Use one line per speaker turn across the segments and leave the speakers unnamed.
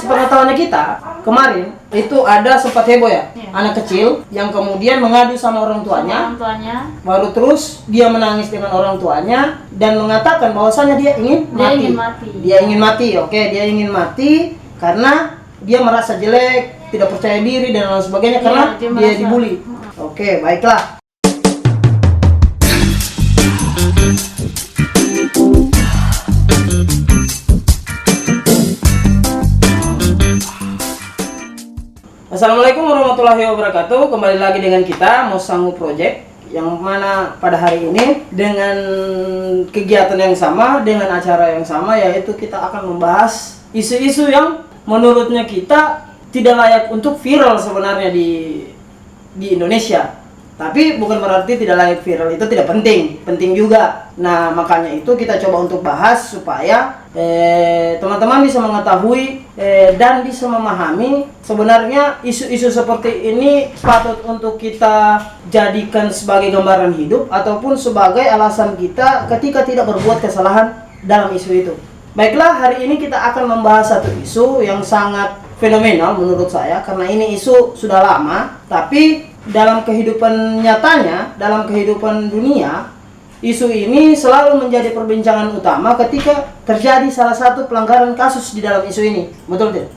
Sepengetahuannya kita kemarin itu ada sempat heboh ya, anak kecil yang kemudian mengadu sama orang tuanya, baru terus dia menangis dengan orang tuanya dan mengatakan bahwasanya dia ingin mati. Oke, dia ingin mati karena dia merasa jelek, tidak percaya diri dan lain sebagainya karena dia dibully. Oke, baiklah. Assalamualaikum warahmatullahi wabarakatuh. Kembali lagi dengan kita Mosangu Project, yang mana pada hari ini dengan kegiatan yang sama, dengan acara yang sama, yaitu kita akan membahas isu-isu yang menurutnya kita tidak layak untuk viral sebenarnya di Indonesia. Tapi bukan berarti tidak layak viral itu tidak penting juga. Nah, makanya itu kita coba untuk bahas supaya teman-teman bisa mengetahui dan bisa memahami sebenarnya isu-isu seperti ini patut untuk kita jadikan sebagai gambaran hidup ataupun sebagai alasan kita ketika tidak berbuat kesalahan dalam isu itu. Baiklah, hari ini kita akan membahas satu isu yang sangat fenomenal menurut saya, karena ini isu sudah lama, tapi dalam kehidupan nyatanya, dalam kehidupan dunia, isu ini selalu menjadi perbincangan utama ketika terjadi salah satu pelanggaran kasus di dalam isu ini. Betul tidak?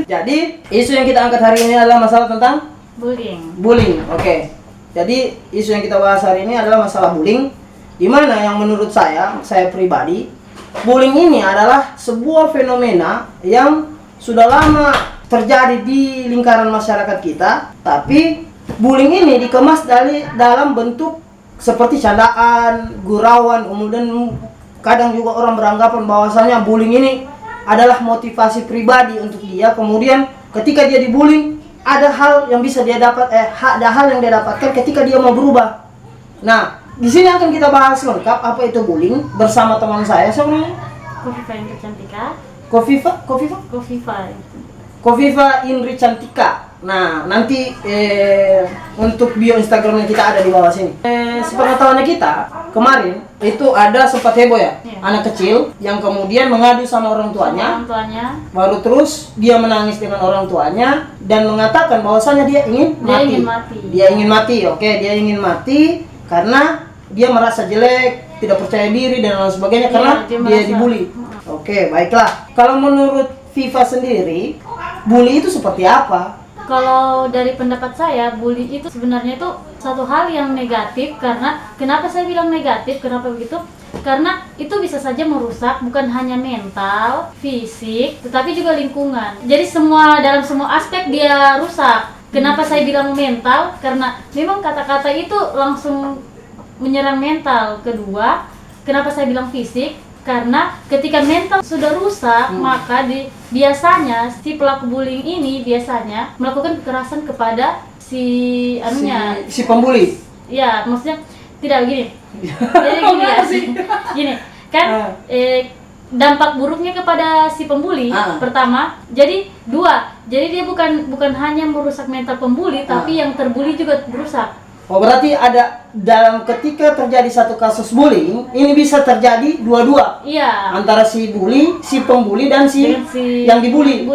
Jadi, isu yang kita angkat hari ini adalah masalah tentang bullying. Oke. Jadi, isu yang kita bahas hari ini adalah masalah bullying, di mana yang menurut saya pribadi, bullying ini adalah sebuah fenomena yang sudah lama terjadi di lingkaran masyarakat kita, tapi bullying ini dikemas dalam bentuk seperti candaan, gurauan, kemudian kadang juga orang beranggapan bahwasanya bullying ini adalah motivasi pribadi untuk dia. Kemudian ketika dia dibullying, ada hal yang bisa dia dapat, ada hal yang dia dapatkan ketika dia mau berubah. Nah, di sini akan kita bahas lengkap apa itu bullying bersama teman saya sebenarnya. Kofifa Indri Cantika. Nah, nanti untuk bio Instagramnya kita ada di bawah sini. Sepengetahuannya kita kemarin itu ada sempat heboh ya, anak kecil yang kemudian mengadu sama orang tuanya, baru terus dia menangis dengan orang tuanya dan mengatakan bahwasanya dia ingin mati. Oke, dia ingin mati karena dia merasa jelek, tidak percaya diri dan lain sebagainya karena dia dibully. Oke, baiklah. Kalau menurut Viva sendiri, bully itu seperti apa?
Kalau dari pendapat saya, bully itu sebenarnya itu satu hal yang negatif. Karena kenapa saya bilang negatif? Kenapa begitu? Karena itu bisa saja merusak bukan hanya mental, fisik, tetapi juga lingkungan. Jadi dalam semua aspek dia rusak. Kenapa saya bilang mental? Karena memang kata-kata itu langsung menyerang mental. Kedua, kenapa saya bilang fisik? Karena ketika mental sudah rusak, maka biasanya si pelaku bullying ini biasanya melakukan kekerasan kepada si
pembuli.
Ya, maksudnya tidak begini. Jadi gini ya. Gini, kan dampak buruknya kepada si pembuli pertama, jadi dua. Jadi dia bukan hanya merusak mental pembuli, tapi yang terbuli juga merusak.
Oh, berarti ada dalam ketika terjadi satu kasus bullying, ini bisa terjadi dua-dua.
Iya.
Antara si bully, si pembuli dan si yang dibully.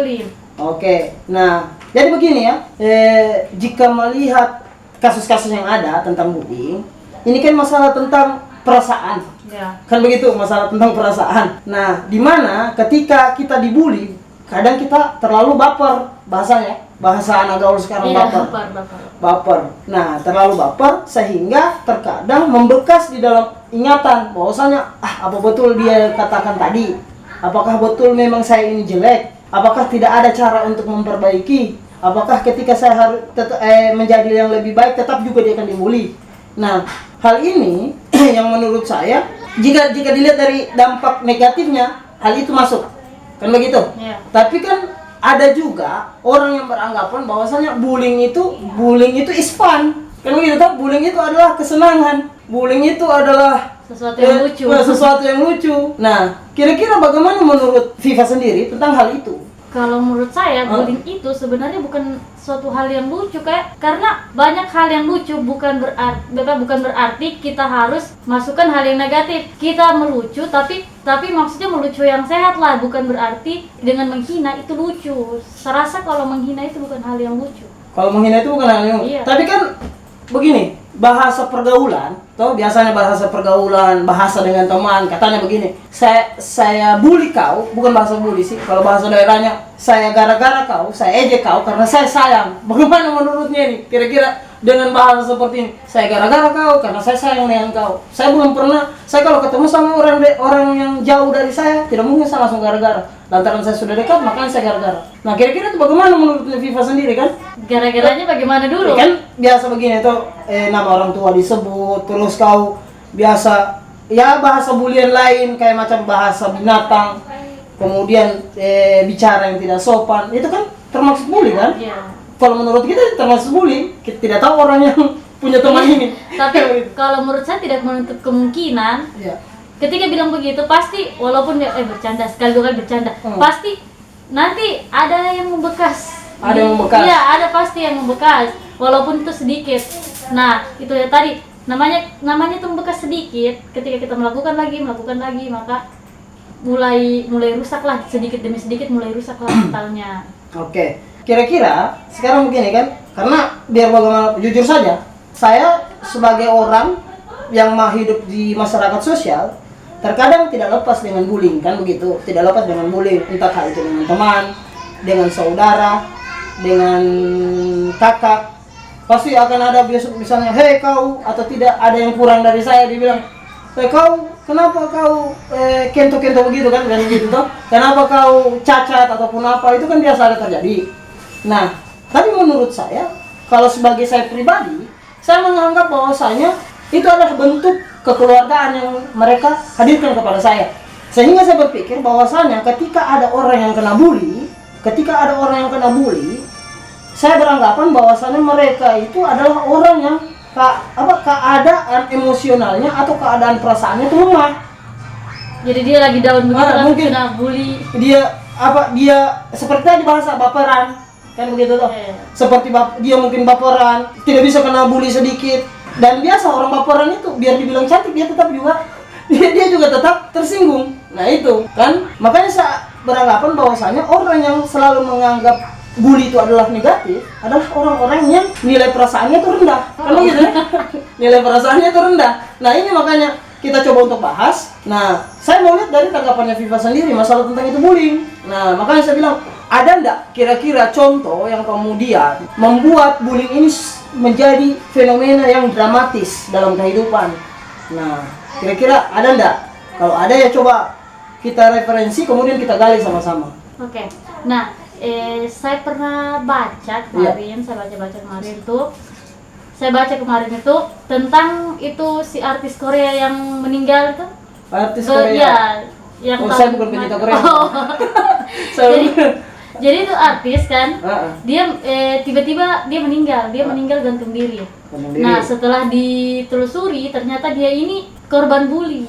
Oke. Nah, jadi begini ya. Jika melihat kasus-kasus yang ada tentang bullying, ini kan masalah tentang perasaan.
Ya.
Kan begitu, masalah tentang perasaan. Nah, di mana ketika kita dibully, kadang kita terlalu baper, bahasa anak gaul sekarang, baper. Nah, terlalu baper sehingga terkadang membekas di dalam ingatan bahwasanya apa betul dia katakan tadi? Apakah betul memang saya ini jelek? Apakah tidak ada cara untuk memperbaiki? Apakah ketika saya harus menjadi yang lebih baik tetap juga dia akan dibully? Nah, hal ini yang menurut saya jika dilihat dari dampak negatifnya, hal itu masuk. Kan begitu?
Yeah.
Tapi kan ada juga orang yang beranggapan bahwasanya bullying itu is fun. Kan begitu kan? Bullying itu adalah kesenangan. Bullying itu adalah sesuatu yang lucu. Nah, kira-kira bagaimana menurut Viva sendiri tentang hal itu?
Kalau menurut saya bullying itu sebenarnya bukan suatu hal yang lucu, karena banyak hal yang lucu, bukan berarti kita harus masukkan hal yang negatif. Kita melucu tapi maksudnya melucu yang sehat lah, bukan berarti dengan menghina itu lucu. Saya rasa kalau menghina itu bukan hal yang lucu.
Kalau menghina itu bukan hal yang lucu.
Iya.
Tapi kan begini, bahasa pergaulan, toh biasanya bahasa pergaulan, bahasa dengan teman, katanya begini, saya bully kau, bukan bahasa bully sih, kalau bahasa daerahnya, saya gara-gara kau, saya ejek kau karena saya sayang. Bagaimana menurutnya ini? Kira-kira dengan bahasa seperti ini, saya gara-gara kau karena saya sayang dengan kau. Saya belum pernah, saya kalau ketemu sama orang yang jauh dari saya, tidak mungkin saya langsung gara-gara. Lantaran saya sudah dekat, makanya saya gara-gara. Nah, kira-kira itu bagaimana menurut Viva sendiri kan?
Gara-garanya bagaimana dulu?
Kan biasa begini tuh, nama orang tua disebut, terus kau biasa ya bahasa bulian lain kayak macam bahasa binatang, kemudian bicara yang tidak sopan, itu kan termasuk bully kan?
Iya.
Kalau menurut kita termasuk bully, kita tidak tahu orang yang punya teman ini.
Tapi kalau menurut saya tidak menutup kemungkinan.
Iya.
Ketika bilang begitu pasti, walaupun dia bercanda, sekali dua kali bercanda, pasti nanti ada yang membekas.
Ada yang membekas.
Iya, ada pasti yang membekas, walaupun itu sedikit. Nah, itu ya tadi namanya itu membekas sedikit. Ketika kita melakukan lagi, maka mulai rusak lah, sedikit demi sedikit mulai rusak lah mentalnya.
Oke. Kira-kira sekarang begini kan, karena biar bagaimana jujur saja, saya sebagai orang yang mau hidup di masyarakat sosial, terkadang tidak lepas dengan bullying, kan begitu, tidak lepas dengan bullying, entah hal itu dengan teman, dengan saudara, dengan kakak, pasti akan ada besok misalnya, hei kau, atau tidak ada yang kurang dari saya, dibilang, hei kau, kenapa kau kento-kento begitu kan, dan gitu toh, kenapa kau cacat ataupun apa, itu kan biasa ada terjadi. Nah, tapi menurut saya, kalau sebagai saya pribadi, saya menganggap bahwasanya itu adalah bentuk kekeluargaan yang mereka hadirkan kepada saya. Sehingga saya berpikir bahwasanya ketika ada orang yang kena bully, saya beranggapan bahwasanya mereka itu adalah orang yang keadaan emosionalnya atau keadaan perasaannya itu lemah.
Jadi dia lagi down begitu kan,
mungkin
kena bully.
Dia seperti tadi bahasa baperan. Kan begitu toh. Seperti dia mungkin baperan, tidak bisa kena bully sedikit. Dan biasa orang baperan itu biar dibilang cantik dia tetap juga dia juga tetap tersinggung. Nah itu kan, makanya saya beranggapan bahwasanya orang yang selalu menganggap bully itu adalah negatif adalah orang-orang yang nilai perasaannya itu rendah. Kan begitu ya? Nilai perasaannya itu rendah. Nah ini makanya kita coba untuk bahas. Nah, saya mau lihat dari tanggapannya Viva sendiri masalah tentang itu bullying. Nah, makanya saya bilang, ada enggak kira-kira contoh yang kemudian membuat bullying ini menjadi fenomena yang dramatis dalam kehidupan? Nah, kira-kira ada enggak? Kalau ada ya coba kita referensi kemudian kita gali sama-sama.
Oke. Nah, saya pernah baca kemarin, saya baca kemarin itu tentang itu si artis Korea yang meninggal itu.
Artis Korea?
Iya, yang
saya bukan pencinta Korea.
Jadi itu artis kan, dia tiba-tiba dia meninggal gantung diri. Nah setelah ditelusuri ternyata dia ini korban bully.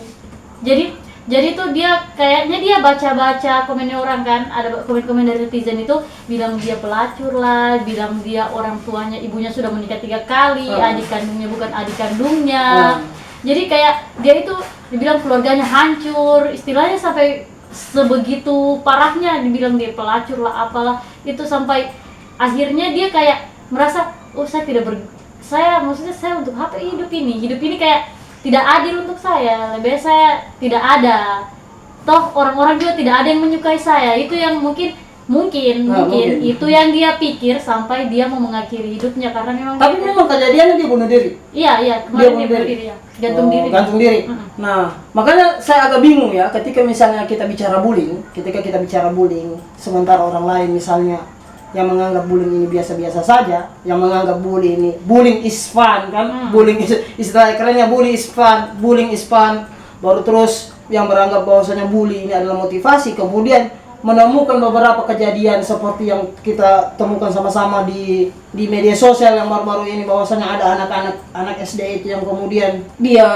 Jadi tuh dia kayaknya dia baca-baca komennya orang kan, ada komen-komen dari netizen itu bilang dia pelacur lah, bilang dia orang tuanya ibunya sudah menikah 3 kali, adik kandungnya bukan adik kandungnya. Jadi kayak dia itu dibilang keluarganya hancur, istilahnya sampai sebegitu parahnya dibilang dia pelacur lah apalah, itu sampai akhirnya dia kayak merasa saya untuk apa hidup ini kayak tidak adil untuk saya, lebih saya tidak ada, toh orang-orang juga tidak ada yang menyukai saya, itu yang mungkin itu yang dia pikir sampai dia mau mengakhiri hidupnya karena memang.
Tapi memang kejadiannya dia bunuh diri.
Iya kemarin dia bunuh diri ya, gantung diri.
Nah makanya saya agak bingung ya ketika misalnya kita bicara bullying, sementara orang lain misalnya yang menganggap bullying ini biasa-biasa saja, yang menganggap bullying is fun kan, bullying istilah kerennya bullying is fun, baru terus yang beranggap bahwasanya bully ini adalah motivasi, kemudian menemukan beberapa kejadian seperti yang kita temukan sama-sama di media sosial yang baru-baru ini, bahwasanya ada anak SD itu yang kemudian dia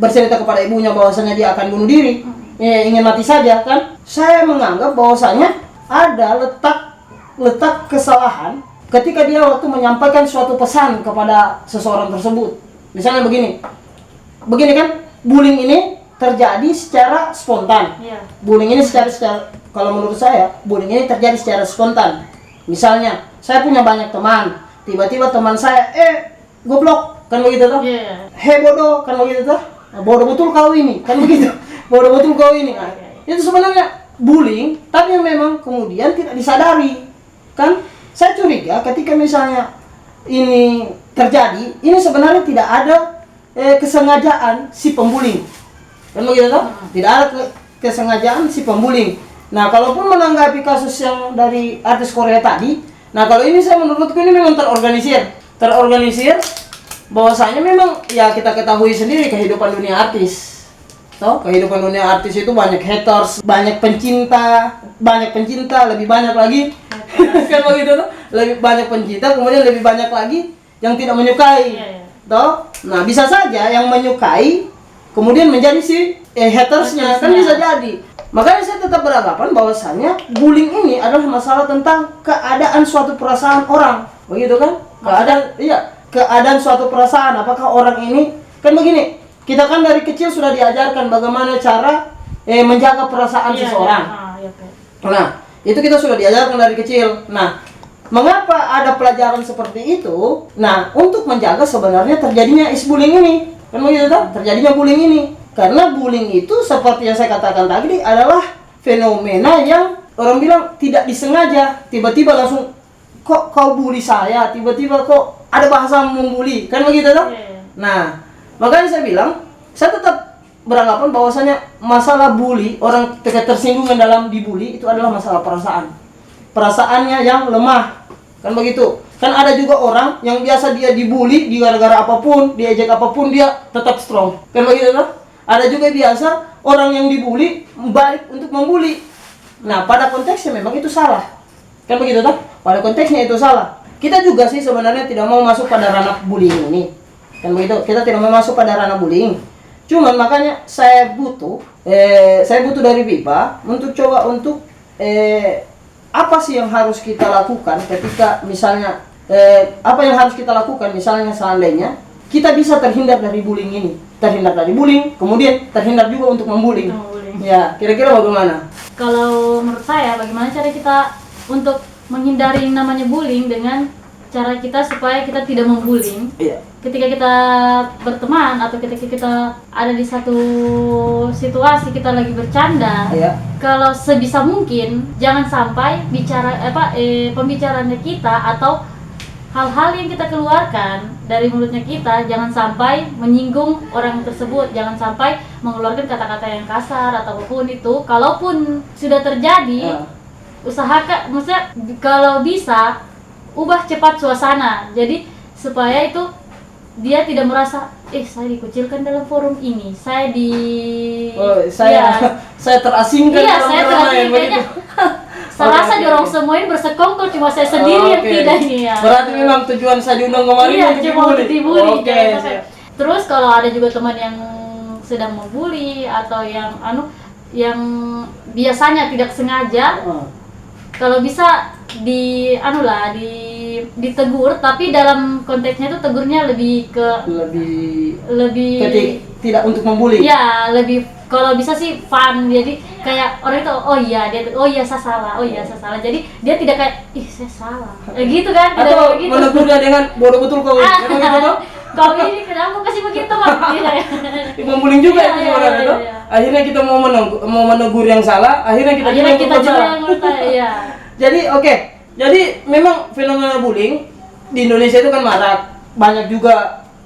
bercerita kepada ibunya bahwasanya dia akan bunuh diri, ingin mati saja kan. Saya menganggap bahwasanya ada letak kesalahan ketika dia waktu menyampaikan suatu pesan kepada seseorang tersebut. Misalnya begini kan, bullying ini terjadi secara spontan.
Iya.
Bullying ini secara kalau menurut saya, bullying ini terjadi secara spontan. Misalnya, saya punya banyak teman, tiba-tiba teman saya, goblok, kan begitu toh?
Iya.
Bodoh, kan begitu toh? Bodoh betul kau ini, kan begitu? Bodoh betul kau ini. Nah, itu sebenarnya bullying, tapi memang kemudian tidak disadari. Kan? Saya curiga ketika misalnya ini terjadi, ini sebenarnya tidak ada kesengajaan si pembullying. Kan begitu toh? Tidak ada kesengajaan si pembullying. Nah, kalaupun menanggapi kasus yang dari artis Korea tadi, nah kalau ini saya menurutku ini memang terorganisir bahwasanya memang ya kita ketahui sendiri kehidupan dunia artis. Toh, kehidupan dunia artis itu banyak haters, banyak pencinta, lebih banyak lagi kan begitu tuh, lebih banyak pencinta, kemudian lebih banyak lagi yang tidak menyukai. Toh, nah bisa saja yang menyukai kemudian menjadi si hatersnya, kan bisa jadi. Makanya saya tetap beranggapan bahwasanya bullying ini adalah masalah tentang keadaan suatu perasaan orang, begitu kan? Keadaan suatu perasaan. Apakah orang ini kan begini? Kita kan dari kecil sudah diajarkan bagaimana cara menjaga perasaan seseorang. Nah, itu kita sudah diajarkan dari kecil. Nah, mengapa ada pelajaran seperti itu? Nah, untuk menjaga sebenarnya terjadinya bullying ini. Kan begitu kan? Terjadinya bullying ini. Karena bullying itu seperti yang saya katakan tadi adalah fenomena yang orang bilang tidak disengaja. Tiba-tiba langsung, kok kau bully saya? Tiba-tiba kok ada bahasa membuli? Kan begitu toh? Nah, makanya saya bilang, saya tetap beranggapan bahwasanya masalah bully, orang tersinggung dalam dibully itu adalah masalah perasaan. Perasaannya yang lemah. Kan begitu. Kan ada juga orang yang biasa dia dibully, di gara-gara apapun, diejek apapun dia tetap strong. Kan begitu toh? Ada juga biasa orang yang dibully balik untuk membuli. Nah, pada konteksnya memang itu salah. Kan begitu toh? Pada konteksnya itu salah. Kita juga sih sebenarnya tidak mau masuk pada ranah bullying ini. Kan begitu? Kita tidak mau masuk pada ranah bullying. Cuman makanya saya butuh dari Pipa untuk coba untuk apa sih yang harus kita lakukan ketika misalnya apa yang harus kita lakukan misalnya seandainya kita bisa terhindar dari bullying ini. Terhindar dari bullying, kemudian terhindar juga untuk membullying. Ya, kira-kira bagaimana?
Kalau menurut saya, bagaimana cara kita untuk menghindari yang namanya bullying dengan cara kita supaya kita tidak membullying?
Iya.
Ketika kita berteman atau ketika kita ada di satu situasi kita lagi bercanda,
Iya.
kalau sebisa mungkin jangan sampai pembicaraannya kita atau hal-hal yang kita keluarkan dari mulutnya kita jangan sampai menyinggung orang tersebut, jangan sampai mengeluarkan kata-kata yang kasar atau apapun itu. Kalaupun sudah terjadi, usahakan, maksudnya kalau bisa ubah cepat suasana. Jadi supaya itu dia tidak merasa saya dikucilkan dalam forum ini, saya
saya terasingkan dalam keramaian begitu.
Saya rasa orang semua ini bersekongkol, cuma saya sendiri yang tidak ini ya.
Berarti memang tujuan saya diundang kemarin
cuma untuk dibully.
Oke.
Terus kalau ada juga teman yang sedang membuli atau yang biasanya tidak sengaja, kalau bisa ditegur, tapi dalam konteksnya itu tegurnya lebih
tidak untuk membuli.
Ya, lebih kalau bisa sih fun. Jadi kayak orang itu saya salah. Jadi dia tidak kayak saya salah. Gitu kan?
Atau
gitu.
menegur dia dengan bodoh betul kau. Kan gitu toh?
Kau ini kenapa kasih begitu, Bang?
Membullying juga itu sebenarnya toh. Akhirnya kita mau menegur yang salah, akhirnya kita juga yang
salah.
Jadi Jadi memang fenomena bullying di Indonesia itu kan marak.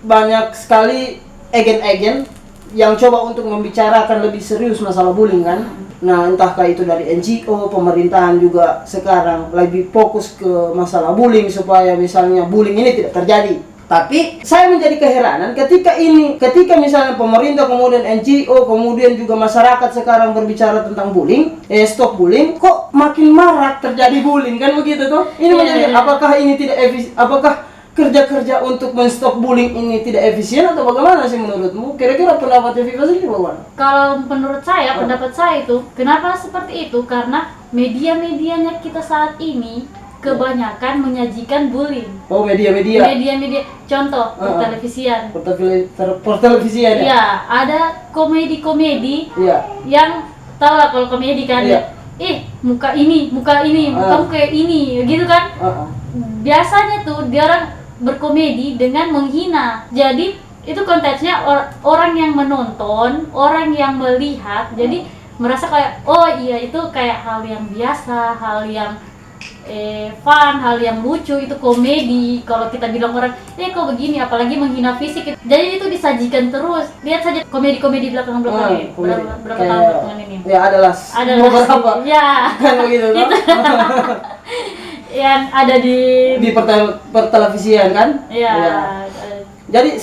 Banyak sekali agen-agen yang coba untuk membicarakan lebih serius masalah bullying kan. Nah, entahkah itu dari NGO, pemerintahan juga sekarang lebih fokus ke masalah bullying supaya misalnya bullying ini tidak terjadi. Tapi saya menjadi keheranan ketika misalnya pemerintah, kemudian NGO, kemudian juga masyarakat sekarang berbicara tentang bullying, stop bullying, kok makin marak terjadi bullying kan begitu tuh? Ini menjadi apakah ini tidak apakah kerja-kerja untuk menstop bullying ini tidak efisien atau bagaimana sih menurutmu? Kira-kira pendapatnya Viva sendiri bagaimana?
Kalau menurut saya, pendapat saya itu, kenapa seperti itu? Karena media-medianya kita saat ini kebanyakan menyajikan bullying.
Oh, media-media.
Media-media, contoh pertelevisian.
Pertelevisian ya?
Iya, ada komedi-komedi
Iya.
yang tahu lah kalau komedi kan.
Iya.
Muka ini, mukamu kayak ini, gitu kan? Biasanya tuh dia orang berkomedi dengan menghina. Jadi itu konteksnya orang yang menonton, orang yang melihat, jadi merasa kayak oh iya itu kayak hal yang biasa, hal yang fun, hal yang lucu, itu komedi. Kalau kita bilang orang, kok begini, apalagi menghina fisik. Jadi itu disajikan terus. Lihat saja komedi-komedi belakang-belakang ini. Berapa tahun belakangan ini.
Ya adalah beberapa.
Ya.
Kan begitu kan?
Yang ada di
pertelevisian kan?
Iya.
Ya. Jadi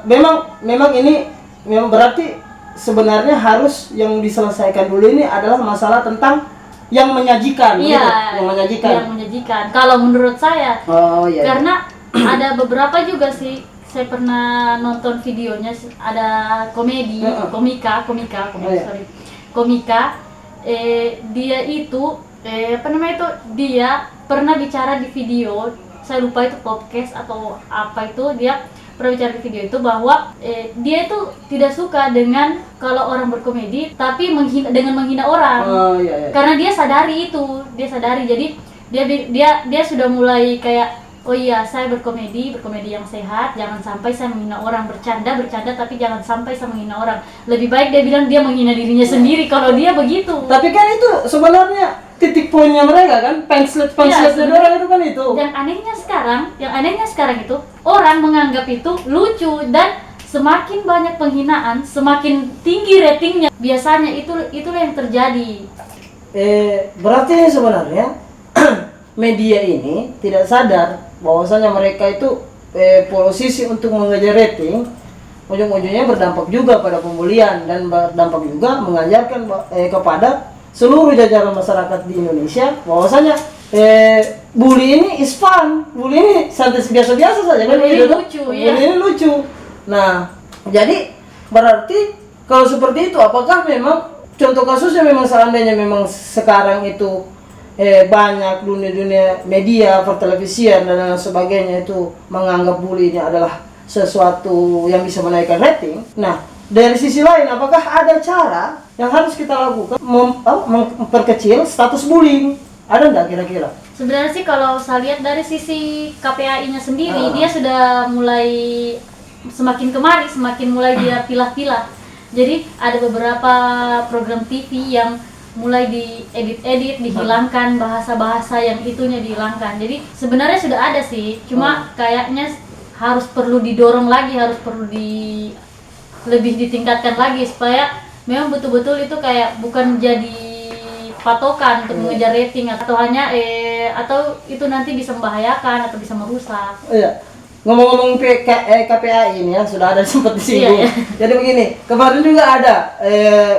memang ini memang berarti sebenarnya harus yang diselesaikan dulu ini adalah masalah tentang yang menyajikan,
iya,
gitu? Yang menyajikan.
Kalau menurut saya,
iya.
Karena ada beberapa juga sih, saya pernah nonton videonya, ada komedi, komika, sorry, komika. Dia itu, dia pernah bicara di video, saya lupa itu podcast atau apa itu, dia pernah bicara di video itu bahwa dia itu tidak suka dengan kalau orang berkomedi tapi dengan menghina orang.
Iya.
Karena dia sadari jadi dia sudah mulai kayak oh iya, saya berkomedi yang sehat, jangan sampai saya menghina orang, bercanda tapi jangan sampai saya menghina orang. Lebih baik dia bilang dia menghina dirinya sendiri kalau dia begitu.
Tapi kan itu sebenarnya titik poinnya mereka kan, pamphlet orang itu kan itu.
Yang anehnya sekarang itu orang menganggap itu lucu, dan semakin banyak penghinaan, semakin tinggi ratingnya. Biasanya itulah yang terjadi.
Berarti sebenarnya media ini tidak sadar bahwasanya mereka itu posisi untuk mengejar rating, ujung-ujungnya berdampak juga pada pembulian dan berdampak juga mengajarkan kepada seluruh jajaran masyarakat di Indonesia bahwasanya bully ini is fun, bully ini santai biasa-biasa saja kan,
bully
gitu,
lucu,
bully ini lucu. Nah, jadi berarti kalau seperti itu, apakah memang contoh kasusnya memang seandainya memang sekarang itu banyak dunia media, pertelevisian dan lain sebagainya itu menganggap bully ini adalah sesuatu yang bisa menaikkan rating. Nah, dari sisi lain, apakah ada cara yang harus kita lakukan memperkecil status bullying? Ada nggak kira-kira?
Sebenarnya sih kalau saya lihat dari sisi KPAI-nya sendiri, dia sudah mulai semakin kemari, semakin mulai dia pilah-pilah. Jadi ada beberapa program TV yang mulai diedit-edit, dihilangkan bahasa-bahasa yang itunya dihilangkan. Jadi sebenarnya sudah ada sih, cuma kayaknya harus perlu didorong lagi, harus perlu lebih ditingkatkan lagi supaya memang betul-betul itu kayak bukan jadi patokan untuk mengejar rating atau hanya atau itu nanti bisa membahayakan atau bisa merusak.
Iya. Ngomong-ngomong KPAI ini ya, sudah ada sempat disinggung.
Iya.
Jadi begini, kemarin juga ada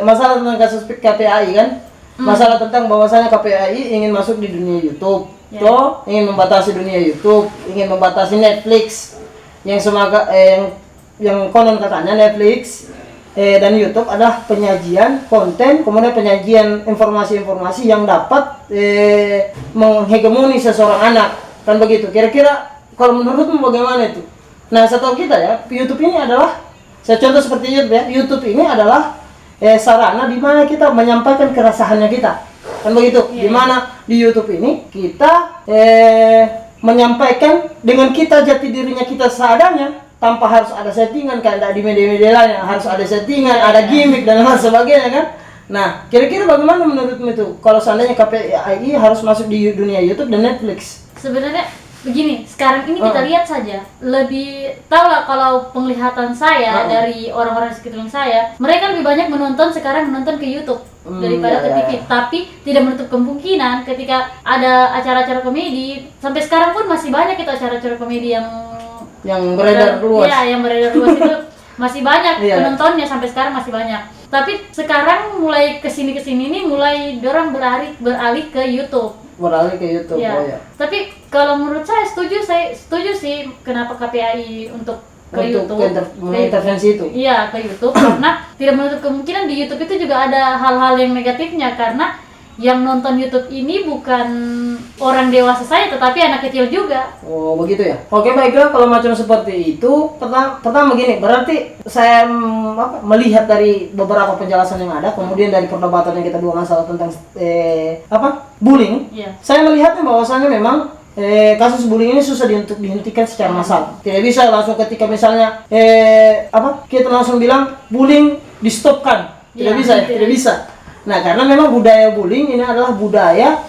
masalah tentang kasus KPAI kan? Masalah tentang bahwasanya KPAI ingin masuk di dunia YouTube. Toh, ingin membatasi dunia YouTube, ingin membatasi Netflix yang yang konon katanya Netflix dan YouTube adalah penyajian konten, kemudian penyajian informasi-informasi yang dapat menghegemoni seseorang anak, kan begitu. Kira-kira kalau menurutmu bagaimana itu? Nah, setahu kita ya, YouTube ini adalah, saya contoh seperti YouTube ya, YouTube ini adalah sarana di mana kita menyampaikan keresahannya kita, kan begitu. Di mana di YouTube ini kita menyampaikan dengan kita jati dirinya kita seadanya, tanpa harus ada settingan kayak di media-media lain yang harus ada settingan, ada gimmick dan lain sebagainya kan. Nah, kira-kira bagaimana menurutmu itu kalau seandainya KPAI harus masuk di dunia YouTube dan Netflix?
Sebenarnya begini, sekarang ini kita lihat saja, lebih tahu lah kalau penglihatan saya dari orang-orang sekeliling saya, mereka lebih banyak sekarang menonton ke YouTube daripada ke TV. Tapi tidak menutup kemungkinan ketika ada acara-acara komedi, sampai sekarang pun masih banyak itu acara-acara komedi yang
beredar luas.
Iya, yang beredar luas itu masih banyak penontonnya, sampai sekarang masih banyak. Tapi sekarang mulai kesini ini mulai dorang beralih ke YouTube.
Beralih ke YouTube.
Ya.
Oh ya.
Tapi Kalau menurut saya setuju sih kenapa KPAI untuk ke YouTube,
intervensi itu.
Iya, ke YouTube karena tidak menutup kemungkinan di YouTube itu juga ada hal-hal yang negatifnya, karena yang nonton YouTube ini bukan orang dewasa saya tetapi anak kecil juga.
Oh begitu ya. Oke baiklah, kalau macam seperti itu pertama begini, berarti saya melihat dari beberapa penjelasan yang ada, kemudian dari perdebatan yang kita buat masalah tentang bullying.
Iya.
Saya melihatnya bahwasannya memang kasus bullying ini susah untuk dihentikan secara massal. Tidak bisa langsung ketika misalnya kita langsung bilang bullying di-stopkan. Tidak bisa. Nah, karena memang budaya bullying ini adalah budaya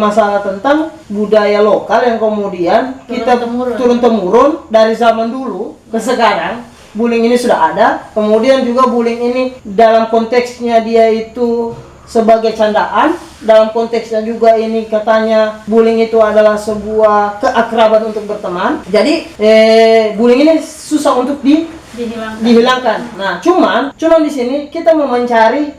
masalah tentang budaya lokal yang kemudian kita turun-temurun dari zaman dulu ke sekarang. Bullying ini sudah ada. Kemudian juga bullying ini dalam konteksnya dia itu sebagai candaan, dalam konteksnya juga ini katanya bullying itu adalah sebuah keakraban untuk berteman. Jadi bullying ini susah untuk dihilangkan. Nah, cuman di sini kita mau mencari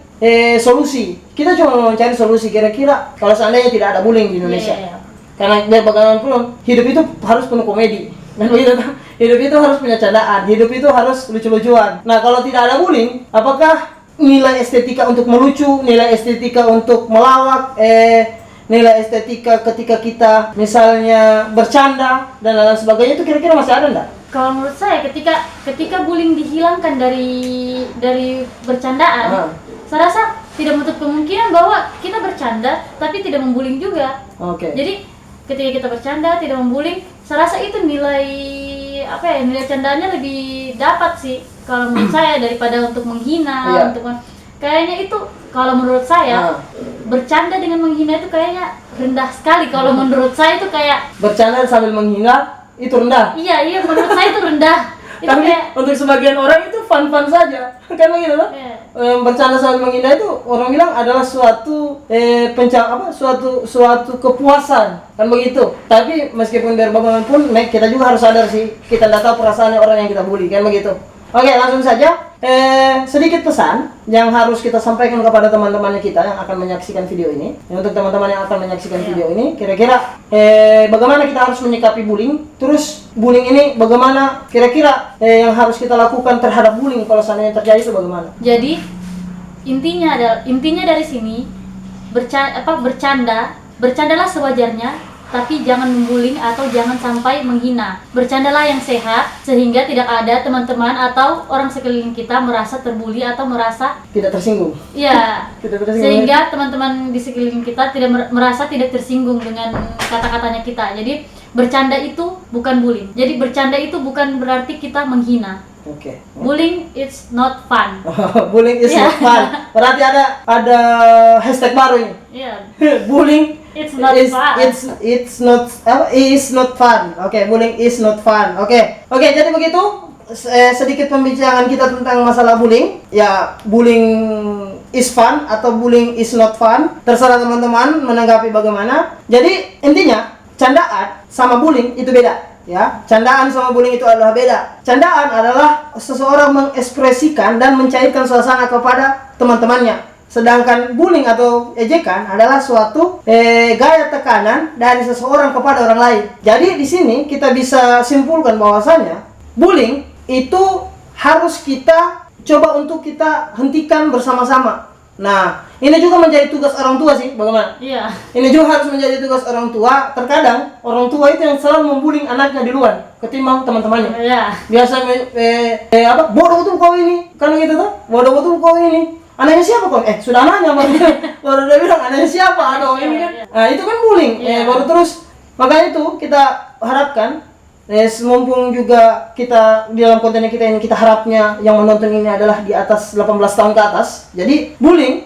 solusi. Kita cuma mau mencari solusi kira-kira kalau seandainya tidak ada bullying di Indonesia. Karena biar bagaimanapun hidup itu harus penuh komedi. Dan begitu, hidup itu harus punya candaan, hidup itu harus lucu-lucuan. Nah, kalau tidak ada bullying, apakah nilai estetika untuk melucu, nilai estetika untuk melawak, nilai estetika ketika kita misalnya bercanda dan lain sebagainya itu kira-kira masih ada enggak?
Kalau menurut saya ketika bullying dihilangkan dari bercandaan, saya rasa tidak menutup kemungkinan bahwa kita bercanda tapi tidak membullying juga.
Oke.
Jadi ketika kita bercanda tidak membullying, saya rasa itu nilai candaannya lebih dapat sih kalau menurut saya daripada untuk menghina, kayaknya itu kalau menurut saya bercanda dengan menghina itu kayaknya rendah sekali. Kalau menurut saya itu kayak
bercanda sambil menghina itu rendah.
Iya, menurut saya itu rendah.
Tapi untuk sebagian orang itu fun-fun saja, kan begitu loh. Bercanda sambil menghina itu orang bilang adalah suatu suatu kepuasan, kan begitu. Tapi meskipun biar bagaimanapun, kita juga harus sadar sih, kita tidak tahu perasaannya orang yang kita bully, kan begitu. Oke, langsung saja. Sedikit pesan yang harus kita sampaikan kepada teman-temannya kita yang akan menyaksikan video ini. Untuk teman-teman yang akan menyaksikan video ini, kira-kira bagaimana kita harus menyikapi bullying? Terus bullying ini bagaimana kira-kira yang harus kita lakukan terhadap bullying kalau seandainya terjadi itu bagaimana?
Jadi intinya dari sini bercandalah sewajarnya, tapi jangan membullying atau jangan sampai menghina. Bercandalah yang sehat sehingga tidak ada teman-teman atau orang sekeliling kita merasa terbuli atau merasa
tidak tersinggung.
Iya. Sehingga teman-teman di sekeliling kita merasa tidak tersinggung dengan kata-katanya kita. Jadi bercanda itu bukan bullying. Jadi bercanda itu bukan berarti kita menghina.
Oke.
Bullying it's not fun.
Bullying is not fun. Berarti ada hashtag baru ini.
Iya.
Bullying
It's not fun.
Is not fun. Oke, bullying is not fun. Oke, jadi begitu sedikit pembicaraan kita tentang masalah bullying. Ya, bullying is fun atau bullying is not fun. Terserah teman-teman menanggapi bagaimana. Jadi intinya candaan sama bullying itu beda. Ya, candaan sama bullying itu adalah beda. Candaan adalah seseorang mengekspresikan dan mencairkan suasana kepada teman-temannya. Sedangkan bullying atau ejekan adalah suatu gaya tekanan dari seseorang kepada orang lain. Jadi di sini kita bisa simpulkan bahwasanya bullying itu harus kita coba untuk kita hentikan bersama-sama. Nah, ini juga menjadi tugas orang tua sih, bagaimana?
Iya.
Ini juga harus menjadi tugas orang tua. Terkadang orang tua itu yang selalu membullying anaknya di luar ketimbang teman-temannya.
Iya.
Biasa bodoh betul kau ini, kan gitu tuh. Bodoh betul kau ini. Anaknya siapa kok? Sudah nanya baru dia bilang anaknya siapa? Aduh ini kan. Nah, itu kan bullying. Baru terus makanya itu kita harapkan mumpung juga kita di dalam konten kita ini kita harapnya yang menonton ini adalah di atas 18 tahun ke atas. Jadi bullying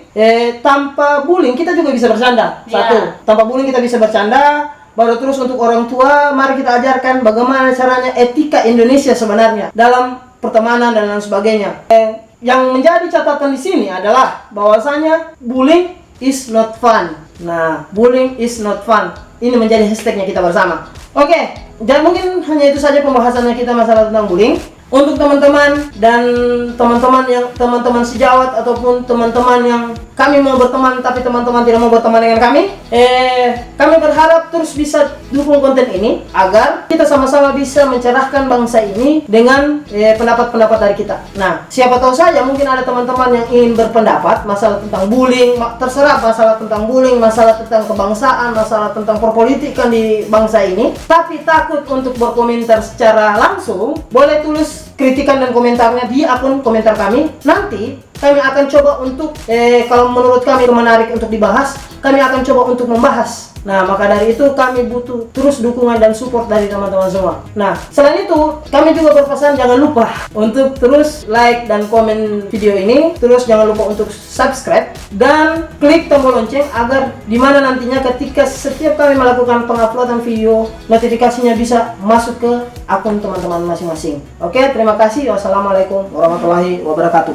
tanpa bullying kita juga bisa bercanda. Satu, tanpa bullying kita bisa bercanda. Baru terus untuk orang tua mari kita ajarkan bagaimana caranya etika Indonesia sebenarnya dalam pertemanan dan lain sebagainya. Yang menjadi catatan di sini adalah bahwasanya bullying is not fun. Nah, bullying is not fun. Ini menjadi hashtagnya kita bersama. Oke, jadi mungkin hanya itu saja pembahasannya kita masalah tentang bullying. Untuk teman-teman dan teman-teman sejawat ataupun teman-teman yang kami mau berteman tapi teman-teman tidak mau berteman dengan kami, kami berharap terus bisa dukung konten ini agar kita sama-sama bisa mencerahkan bangsa ini dengan pendapat-pendapat dari kita. Nah, siapa tahu saja mungkin ada teman-teman yang ingin berpendapat masalah tentang bullying, terserah masalah tentang bullying, masalah tentang kebangsaan, masalah tentang perpolitikan di bangsa ini, tapi takut untuk berkomentar secara langsung, boleh tulis kritikan dan komentarnya di akun komentar kami. Nanti kami akan coba untuk kalau menurut kami menarik untuk dibahas, kami akan coba untuk membahas. Nah, maka dari itu kami butuh terus dukungan dan support dari teman-teman semua. Nah, selain itu kami juga berpesan jangan lupa untuk terus like dan komen video ini, terus jangan lupa untuk subscribe dan klik tombol lonceng agar dimana nantinya ketika setiap kami melakukan penguploadan video, notifikasinya bisa masuk ke akun teman-teman masing-masing. Oke, terima kasih. Wassalamualaikum warahmatullahi wabarakatuh.